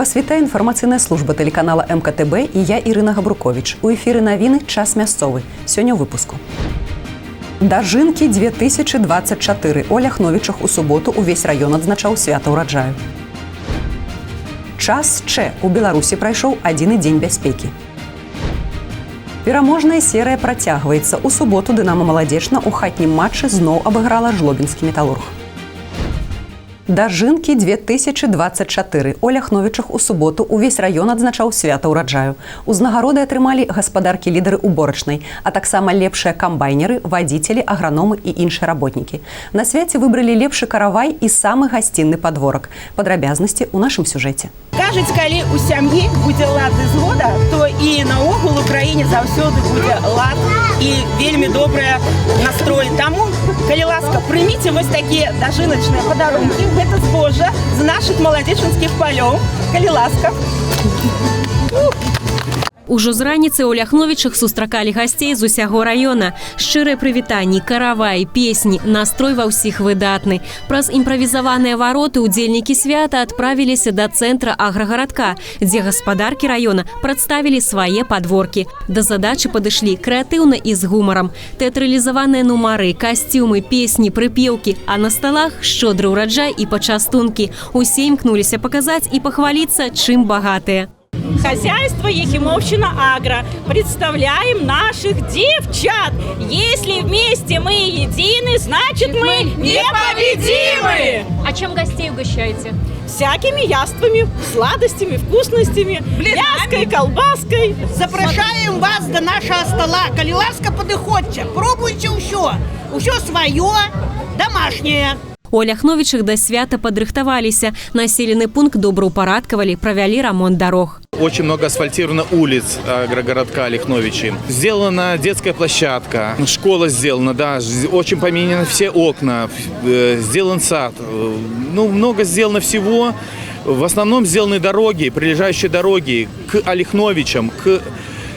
Вас вітае інфармацыйная служба тэлеканала МКТБ і я, Ірына Габрукович. У эфіры навіны «Час мясцовы». Сёння ў выпуску. Дажынкі 2024. У Ляхновічах у суботу увесь раён адзначаў свята ўраджаю. Час Ч. У Беларусі прайшоў адзіны дзень бяспекі. Пераможная серыя працягваецца. У суботу «Дынамо Маладзечна» у хатнім матчы зноў абыграла жлобінскі металург. Дажынкі 2024. У Ляхновічах у суботу увесь раён адзначаў свята ўраджаю. Узнагароды атрымалі гаспадаркі-лідары уборачнай, а таксама лепшыя камбайнеры, вадзіцелі, аграномы і іншыя работнікі. На свяце выбралі лепшы каравай і самы гасцінны падворак. Падрабязнасці ў нашым сюжэце. Кажуць, калі ў сям'і будзе лад і згода, то і наогул у краіне заўсёды будзе лад і вельмі добрыя настроі. Таму, калі ласка, прыміце вось такія дажыначныя падарункі. Гэта збожжа з нашых маладзечанскіх палёў. Калі ласка. Ужо з раніцы ў Ляхновічах сустракалі гасцей з усяго раёна. Шчырыя прывітанні, каравай, песні, настрой ва ўсіх выдатны. Праз імправізаваныя вароты удзельнікі свята адправіліся да цэнтра аграгарадка, дзе гаспадаркі раёна прадставілі свае падворкі. Да задачы падышлі крэатыўна і з гумарам. Тэатралізаваныя нумары, касцюмы, песні, прыпеўкі, а на сталах шчодры ўраджай і пачастункі. Усе імкнуліся паказаць і пахваліцца, чым багатыя. Хозяйство Ехимовщина Агро. Представляем наших девчат. Если вместе мы едины, значит мы непобедимы. А чем гостей угощаете? Всякими яствами, сладостями, вкусностями, мяской, колбаской. Запрашаем вас до нашего стола. Калі ласка, падыходзьце, пробуйте ўсё. Усё сваё, домашняе. У Ляхновічах да свята падрыхтаваліся. Населены пункт добраўпарадкавалі, правялі ремонт дорог. Очень много асфальтировано улиц агрогородка Ляхновичи. Сделана детская площадка, школа сделана, да, очень поменены все окна, сделан сад. Ну, много сделано всего. В основном сделаны дороги, прилежащие дороги к Ляхновичам,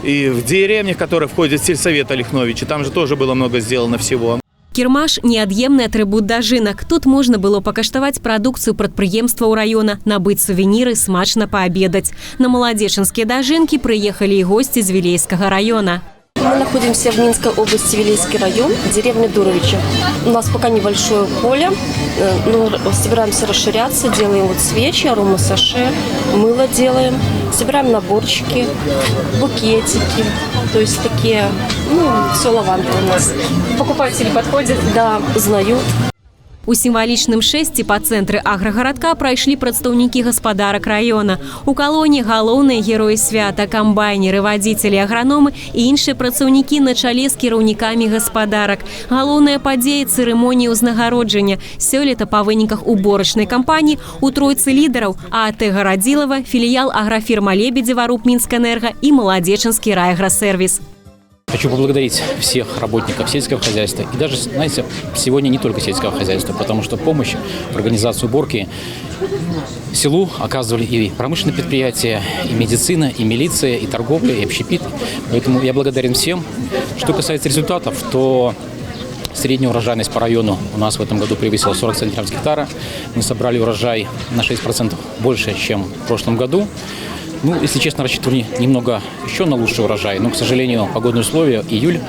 и в деревнях, которые входят в сельсовет Ляхновичи. Там же тоже было много сделано всего. Кірмаш – неад'емны атрыбут дажынак. Тут можна было пакаштаваць прадукцыю прадпрыемстваў раёна, набыць сувеніры, смачна паабедаць. На маладзечанскія дажынкі прыехалі і госці з Вілейскага раёна. Мы находимся в Минской области, Вилейский район, деревня Дуровичи. У нас пока небольшое поле, но собираемся расширяться, делаем вот свечи, аромасаше, мыло делаем, собираем наборчики, букетики, то есть такие, все лавандовое у нас. Покупатели подходят? Да, узнают. У сімвалічным шэсці па цэнтры аграгарадка прайшлі прадстаўнікі гаспадарак раёна. У калоні галоўныя героі свята, камбайнеры, вадзіцелі, аграномы і іншыя працаўнікі на чале з кіраўнікамі гаспадарак. Галоўная падзея цырымоніі ўзнагароджання. Сёлета па выніках уборачнай кампаніі у тройцы лідараў ААТ Гарадзілава, філіял аграфірма Лебедзева, РУП Мінскэнерга і Маладзечанскі райаграсервіс. Хочу поблагодарить всех работников сельского хозяйства и даже, знаете, сегодня не только сельского хозяйства, потому что помощь в организации уборки селу оказывали и промышленные предприятия, и медицина, и милиция, и торговля, и общепит. Поэтому я благодарен всем. Что касается результатов, то средняя урожайность по району у нас в этом году превысила 40 центнеров с гектара. Мы собрали урожай на 6% больше, чем в прошлом году. Ну, если честно, рассчитывали немного еще на лучший урожай, но, к сожалению, погодные условия, июль,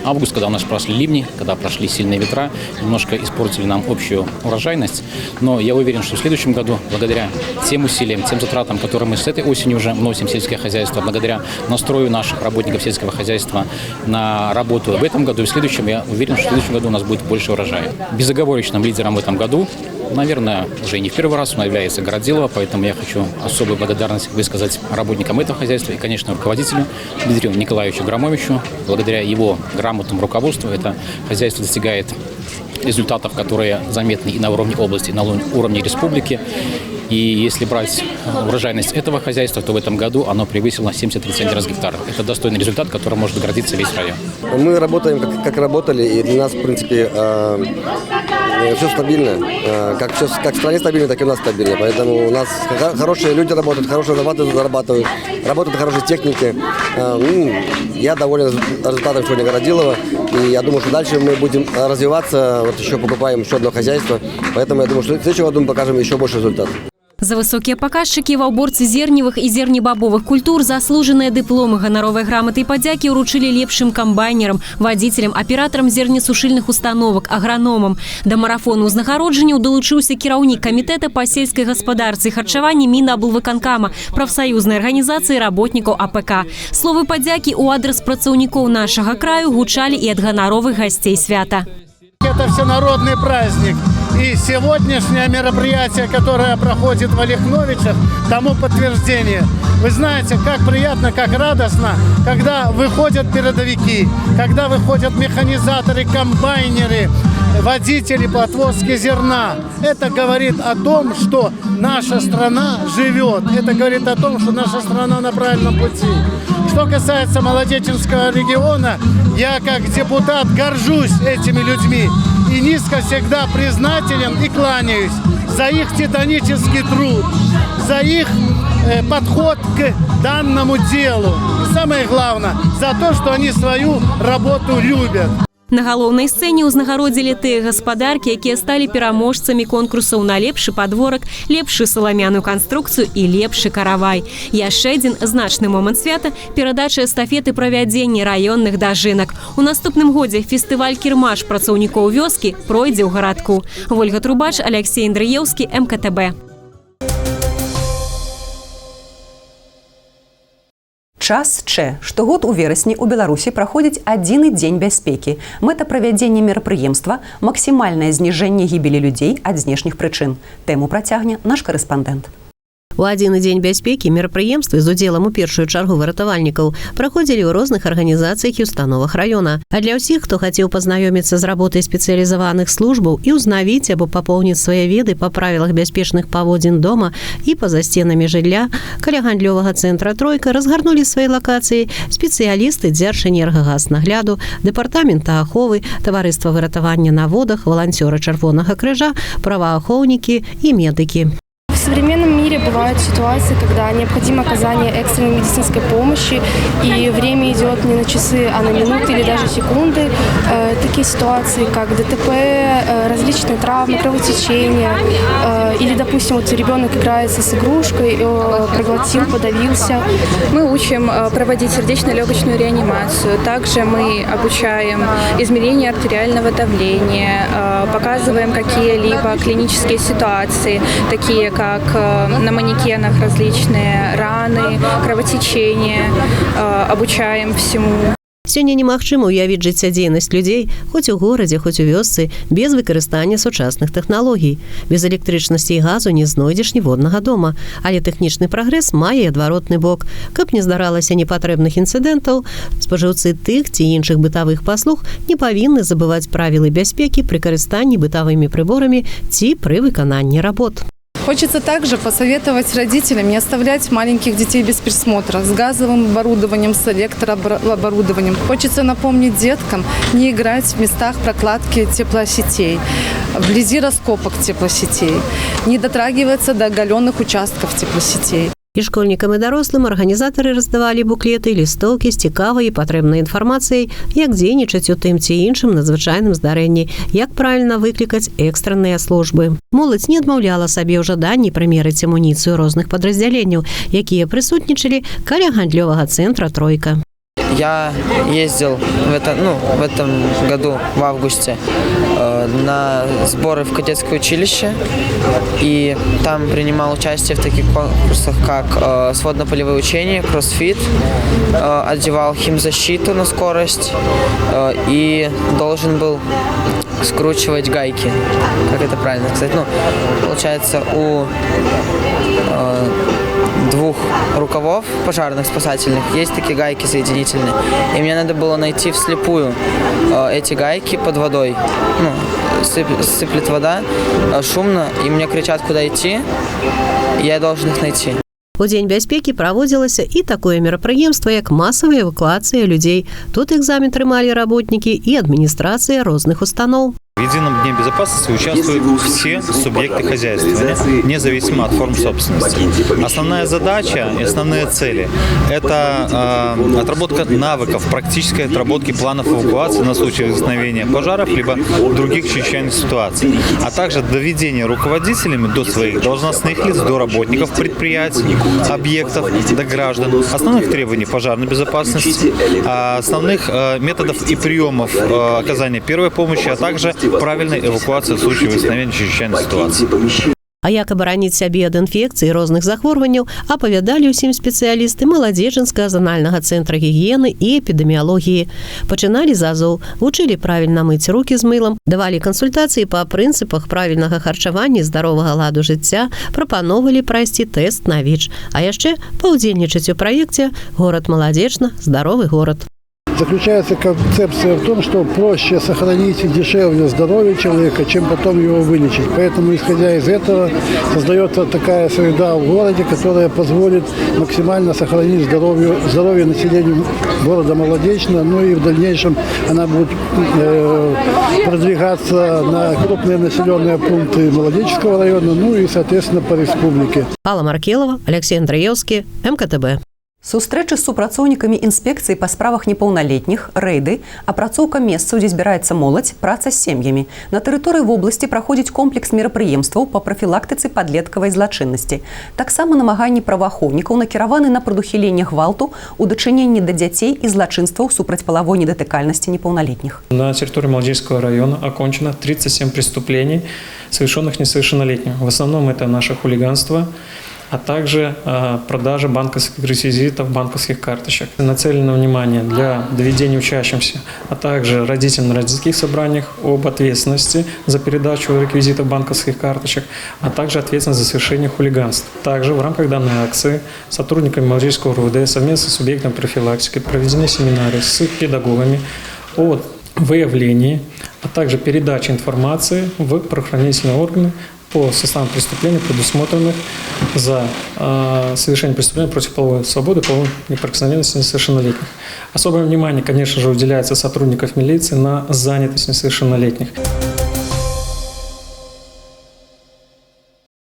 август, когда у нас прошли ливни, когда прошли сильные ветра, немножко испортили нам общую урожайность. Но я уверен, что в следующем году, благодаря тем усилиям, тем затратам, которые мы с этой осенью уже вносим в сельское хозяйство, благодаря настрою наших работников сельского хозяйства на работу в этом году и в следующем, я уверен, что в следующем году у нас будет больше урожая. Безоговорочным лидером в этом году, наверное, уже не в первый раз он является Городилова, поэтому я хочу особую благодарность высказать работникам этого хозяйства и, конечно, руководителю Дмитрию Николаевичу Громовичу. Благодаря его грамотному руководству это хозяйство достигает результатов, которые заметны и на уровне области, и на уровне республики. И если брать урожайность этого хозяйства, то в этом году оно превысило 73 центнера с гектара. Это достойный результат, которым может гордиться весь район. Мы работаем, как работали, и для нас, в принципе, все стабильно. Как в стране стабильно, так и у нас стабильно. Поэтому у нас хорошие люди работают, хорошие зарабатывают, работают хорошие техники. Я доволен результатом сегодня Городилова. И я думаю, что дальше мы будем развиваться. Вот еще покупаем еще одно хозяйство. Поэтому я думаю, что в следующем году мы покажем еще больше результатов. За высокие показчики ва ўборцы зерневых и зернебабовых культур заслуженные дипломы, гоноровые грамоты и подяки уручили лепшим комбайнерам, водителям, операторам зернесушильных установок, агрономам. До марафону узнагароджання долучыўся кіраўнік комитета по сельской господарцы и харчаванні Мінаблвыканкама, профсоюзной организации работников АПК. Словы подяки у адрес працаўнікоў нашего краю гучали и от гоноровых гостей свята. Это всенародный праздник. И сегодняшнее мероприятие, которое проходит в Олехновичах, тому подтверждение. Вы знаете, как приятно, как радостно, когда выходят передовики, когда выходят механизаторы, комбайнеры, водители по отвозке зерна. Это говорит о том, что наша страна живет. Это говорит о том, что наша страна на правильном пути. Что касается Молодеченского региона, я как депутат горжусь этими людьми и низко всегда признателен и кланяюсь за их титанический труд, за их подход к данному делу. И самое главное, за то, что они свою работу любят. На галоўнай сцэне ўзнагародзілі тыя гаспадаркі, якія сталі пераможцамі конкурсаў на лепшы падворак, лепшую саламяную канструкцыю і лепшы каравай. Яшчэ адзін значны момант свята – перадача эстафеты правядзення раённых дажынак. У наступным годзе фестываль «Кірмаш» працаўнікоў вёскі пройдзе ў гарадку. Вольга Трубач, Алексей Андрыеўскі, МКТБ. Час Ч. Штогод у верасні у Беларусі праходзіць адзіны дзень бяспекі. Мэта правядзення мерапрыемства – максімальнае зніжэнне гібелі людзей ад знешніх прычын. Тэму працягне наш карэспандэнт. У адзіны дзень бяспекі мерапрыемствы з удзелам у першую чаргу выратавальнікаў праходзілі ў розных арганізацыях і установах раёна. А для ўсіх, хто хацеў пазнаёміцца з работай спецыялізаваных службаў і ўзнавіць або папоўніць свае веды па правілах бяспечных паводзін дома і па-за сценамі жылля, каля гандлёвага цэнтра «Тройка» разгарнулі свае лакацыі спецыялісты Дзяржэнергагазнагляду, дэпартамента аховы, таварыства выратавання на водах, валанцёры Чырвонага крыжа, праваахоўнікі і медыкі. В современном мире бывают ситуации, когда необходимо оказание экстренной медицинской помощи, и время идет не на часы, а на минуты или даже секунды. Такие ситуации, как ДТП, различные травмы, кровотечения, или, допустим, вот ребенок играется с игрушкой, проглотил, подавился. Мы учим проводить сердечно-легочную реанимацию. Также мы обучаем измерение артериального давления, показываем какие-либо клинические ситуации, такие как на манекенах различные раны, кровотечения, обучаем всему. Сёння немагчыма ўявіць жыццядзейнасць людзей хоць у горадзе, хоць у вёсцы без выкарыстання сучасных тэхналогій. Без электрычнасці і газу не знойдзеш ніводнага дома, але тэхнічны прагрэс мае адваротны бок. Каб не здаралася непатрэбных інцыдэнтаў, спажыўцы тых ці іншых бытавых паслуг не павінны забываць правілы бяспекі пры карыстанні бытавымі прыборамі ці пры выкананні работ. Хочется также посоветовать родителям не оставлять маленьких детей без присмотра с газовым оборудованием, с электрооборудованием. Хочется напомнить деткам не играть в местах прокладки теплосетей, вблизи раскопок теплосетей, не дотрагиваться до оголенных участков теплосетей. І школьнікам і дарослым арганізатары раздавалі буклеты, лістоўкі з цікавай і патрэбнай інфармацыяй, як дзейнічаць у тым ці іншым надзвычайным здарэнні, як правільна выклікаць экстранныя службы. Моладзь не адмаўляла сабе ў жаданні прымерыць амуніцыю розных падраздзяленняў, якія прысутнічалі каля гандлёвага цэнтра «Тройка». Я ездил в этом году, в августе, на сборы в кадетское училище, и там принимал участие в таких конкурсах, как сводно-полевые учения, кроссфит, одевал химзащиту на скорость и должен был скручивать гайки. Как это правильно сказать? Получается, у двух рукавов пожарных спасательных есть такие гайки соединительные. И мне надо было найти вслепую эти гайки под водой. Сыплет вода, шумно, и мне кричат, куда идти, и я должен их найти. У дзень бяспекі праводзілася і такое мерапрыемства, як масавая эвакуацыя людзей. Тут экзамен трымалі работнікі і адміністрацыя розных устаноў. В едином дне безопасности участвуют все субъекты хозяйствования, независимо от форм собственности. Основная задача и основные цели – это отработка навыков, практической отработки планов эвакуации на случай возникновения пожаров либо других чрезвычайных ситуаций, а также доведение руководителями до своих должностных лиц, до работников предприятий, объектов, до граждан основных требований пожарной безопасности, основных методов и приемов оказания первой помощи, а также правильной эвакуації в случае возникновения чрезвычайной ситуации. А як абараніць сябе ад інфекцый і розных захворванняў, апавядалі ўсім спецыялісты Маладзечынскага занальнага цэнтра гігіены і эпідэміялогіі. Пачыналі з азоў, вучылі правільна мыць рукі з мылам, давалі кансультацыі па прынцыпах правільнага харчавання і здаровага ладу жыцця, прапановвалі прайсці тэст на ВІЧ. А яшчэ паўдзельнічаць у праекце «Город Маладзечна. Здаровы город». Заключается концепция в том, что проще сохранить и дешевле здоровье человека, чем потом его вылечить. Поэтому, исходя из этого, создается такая среда в городе, которая позволит максимально сохранить здоровье населения города Молодечно. Ну и в дальнейшем она будет продвигаться на крупные населенные пункты Молодеченского района, ну и, соответственно, по республике. Алла Маркелова, Алексей Андреевский, МКТБ. Сустрэчы з супрацоўнікамі інспекцыі па справах непаўналетніх, рэйды, апрацоўка месцаў, дзе збіраецца моладзь, праца з сем'ямі. На тэрыторыі вобласці праходзіць комплекс мерапрыемстваў па прафілактыцы падлеткавай злачыннасці. Таксама намаганні праваахоўнікаў накіраваны на прадухіленне гвалту у дачыненні да дзяцей і злачынстваў супраць палавой недатыкальнасці непаўналетних. На территории Молодеченского района окончено 37 преступлений, совершенных несовершеннолетними. В основном это наше хулиганство, а также продажа банковских реквизитов, банковских карточек. Нацелено внимание для доведения учащимся, а также родителям на родительских собраниях об ответственности за передачу реквизитов банковских карточек, а также ответственность за совершение хулиганств. Также в рамках данной акции сотрудниками Молодеченского РУВД совместно с субъектом профилактики проведены семинары с педагогами о выявлении, а также передаче информации в правоохранительные органы по составам преступлений, предусмотренных за совершение преступления против половой свободы, половой неприкосновенности несовершеннолетних. Особое внимание, конечно же, уделяется сотрудников милиции на занятость несовершеннолетних.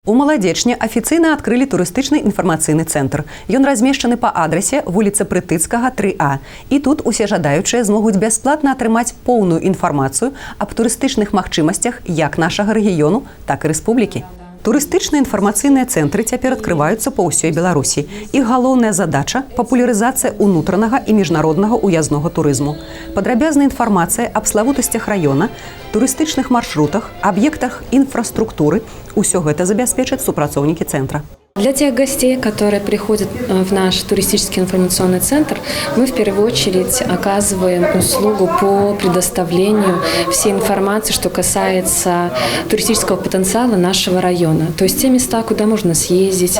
У Маладзечне афіцыйна адкрылі турыстычны інфармацыйны цэнтр. Ён размешчаны па адрасе вуліца Прытыцкага, 3А. І тут усе жадаючыя змогуць бясплатна атрымаць поўную інфармацыю аб турыстычных магчымасцях як нашага рэгіёну, так і рэспублікі. Турыстычныя інфармацыйныя цэнтры цяпер адкрываюцца па ўсёй Беларусі. Іх галоўная задача – папулярызацыя ўнутранага і міжнароднага ўязнога турызму. Падрабязная інфармацыя аб славутасцях раёна, турыстычных маршрутах, аб'ектах інфраструктуры – усё гэта забяспечаць супрацоўнікі цэнтра. Для тех гостей, которые приходят в наш туристический информационный центр, мы в первую очередь оказываем услугу по предоставлению всей информации, что касается туристического потенциала нашего района. То есть те места, куда можно съездить,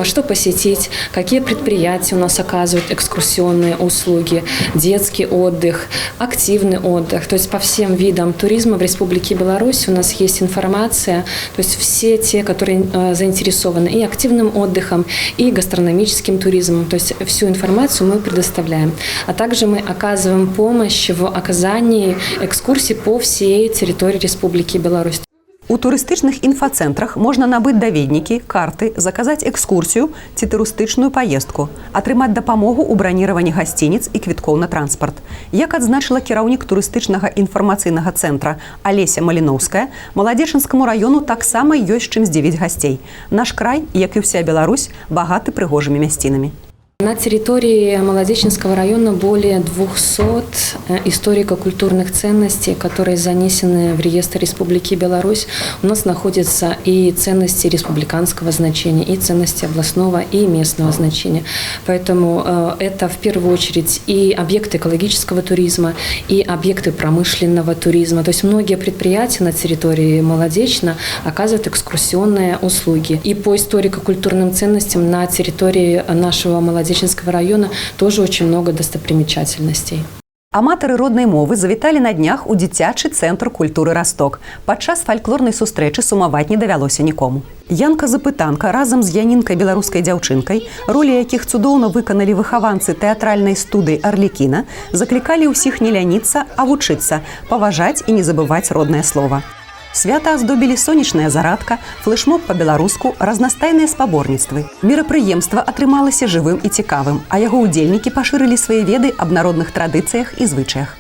что посетить, какие предприятия у нас оказывают экскурсионные услуги, детский отдых, активный отдых. То есть по всем видам туризма в Республике Беларусь у нас есть информация, то есть все те, которые заинтересованы и активным отдыхом, и гастрономическим туризмом. То есть всю информацию мы предоставляем. А также мы оказываем помощь в оказании экскурсий по всей территории Республики Беларусь. У турыстычных інфацэнтрах можна набыць даведнікі, карты, заказаць экскурсію ці турыстычную паездку, атрымаць дапамогу ў браніраванні гасцініц і квіткоў на транспарт. Як адзначыла кіраўнік турыстычнага інфармацыйнага цэнтра Алеся Маліноўская, Маладзечынскаму раёну таксама ёсць чым здзівіць гасцей. Наш край, як і ўся Беларусь, багаты прыгожымі мясцінамі. На территории Молодеченского района более 200 историко-культурных ценностей, которые занесены в реестр Республики Беларусь. У нас находятся и ценности республиканского значения, и ценности областного и местного значения. Поэтому это в первую очередь и объекты экологического туризма, и объекты промышленного туризма. То есть многие предприятия на территории Молодечно оказывают экскурсионные услуги. И по историко-культурным ценностям на территории нашего Молодеченского района тоже очень много достопримечательностей. Аматары роднай мовы завіталі на днях у дзіцячы цэнтр культуры «Расток». Падчас фальклорнай сустрэчы сумаваць не давялося нікому. Янка-запытанка разам з янінкай беларускай дзяўчынкай, ролі якіх цудоўна выканалі выхаванцы тэатральнай студыі «Арлікіна», заклікалі ўсіх не ляніцца, а вучыцца, паважаць і не забываць роднае слова. Свята аздобілі сонечная зарадка, флэшмоб па-беларуску, разнастайныя спаборніцтвы. Мерапрыемства атрымалася жывым і цікавым, а яго ўдзельнікі пашырылі свае веды аб народных традыцыях і звычаях.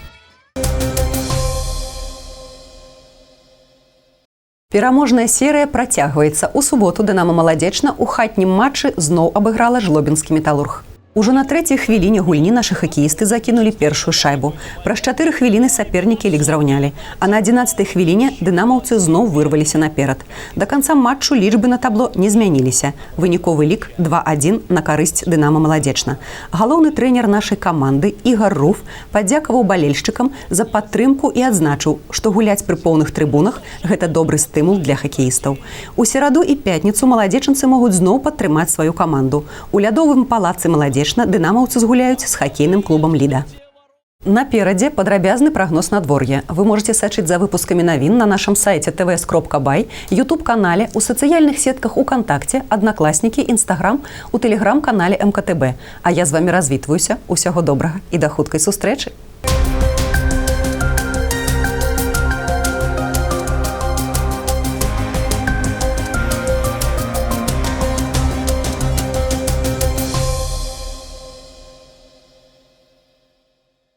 Пераможная серыя працягваецца. У суботу «Дынамо Маладзечна» у хатнім матчы зноў абыграла жлобінскі «Металург». Ужо на трэцяй хвіліне гульні нашы хакеісты закінулі першую шайбу. Праз 4 хвіліны сапернікі лік зраўнялі. А на 11-й хвіліне дынамаўцы зноў вырваліся наперад. Да канца матчу лічбы на табло не змяніліся. Выніковы лік 2-1 на карысць «Дынамо Маладзечна». Галоўны трэнер нашай каманды Ігар Руф падзякаваў балельшчыкам за падтрымку і адзначыў, што гуляць пры поўных трыбунах – гэта добры стымул для хакеістаў. У сераду і пятніцу маладзечанцы могуць зноў падтрымаць сваю каманду. У лядовым палацы «Маладзечна» дынамаўцы згуляюць з хакейным клубам «Ліда». Наперадзе падрабязны прагноз надвор'я. Вы можете сачыць за выпускамі навін на нашым сайце tvs.by, YouTube-канале, у сацыяльных сетках УКонтакце, Аднакласнікі, Інстаграм, у тэлеграм-канале МКТБ. А я з вамі развітваюся. Усяго добрага і да хуткай сустрэчы!